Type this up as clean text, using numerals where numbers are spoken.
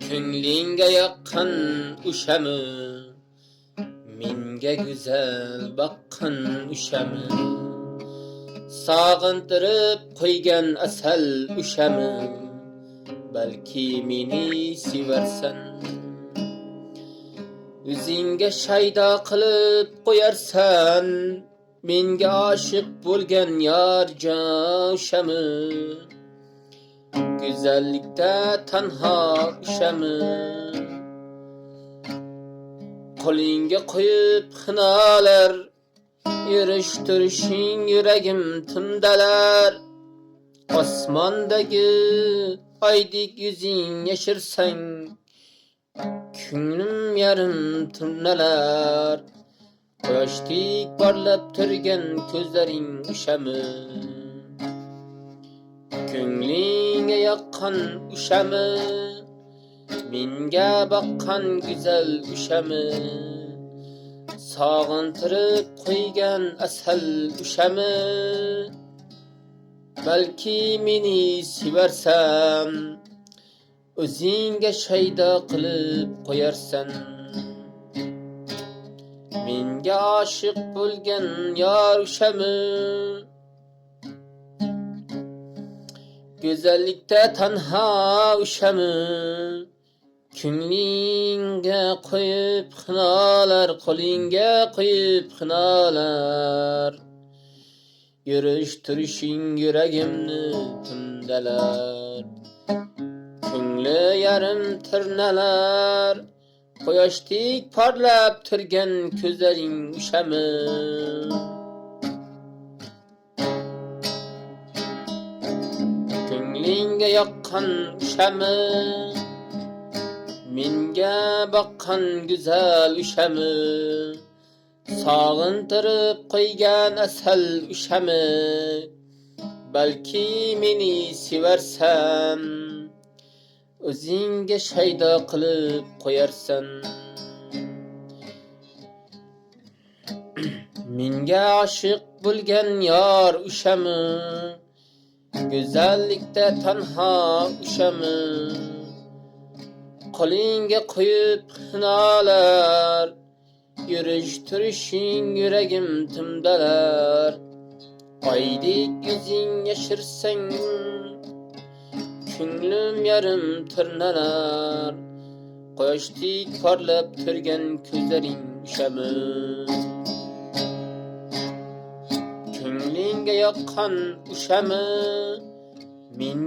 Ko'nglingga yoqqan o'shami, menga go'zal boqqan o'shami, sog'intirib qo'ygan asal o'shami, balki meni sevarsan. O'zingga shaydo qilib qo'yarsan, menga oshiq bo'lgan yor o'shami, go'zallikda tanho o'shami, qo'lingga qo'yib xinolar, yurishtirishing yuragim timdalar. Osmondagi oydek yuzing yashirsang, ko'nglim yarim turnalar. Quyoshdek porlab turgan ko'zlaring o'shami, ko'nglingga yoqqan o'shami, menga boqqan go'zal o'shami, sog'intirib qo'ygan asal o'shami, balki meni sevarsan, o'zingga shaydo qilib qo'yarsan. Menga oshiq bo'lgan yor o'shami, go'zallikda tanho o'shami, ko'nglingga qo'yib xinolar, qo'lingga qo'yib xinolar. Yurishtirishing yuragimni timdalar. Ko'ngli yarim tirnalar. Quyoshdek porlab turgan ko'zlaring o'shami, ko'nglingga yoqqan o'shami, menga boqqan go'zal o'shami, sog'intirib qo'ygan asal o'shami, balki meni sevarsan, o'zingga shaydo qilib qo'yarsan. Menga oshiq bo'lgan yor o'shami, go'zallikda tanho o'shami, qo'lingga qo'yib xinolar, yurishtirishing yuragim timdalar. Oydek yuzing yashirsang, ko'nglim yarim tirnalar. Quyoshdek porlab turgan ko'zlaring o'shami, ko'nglingga yoqqan o'shami, men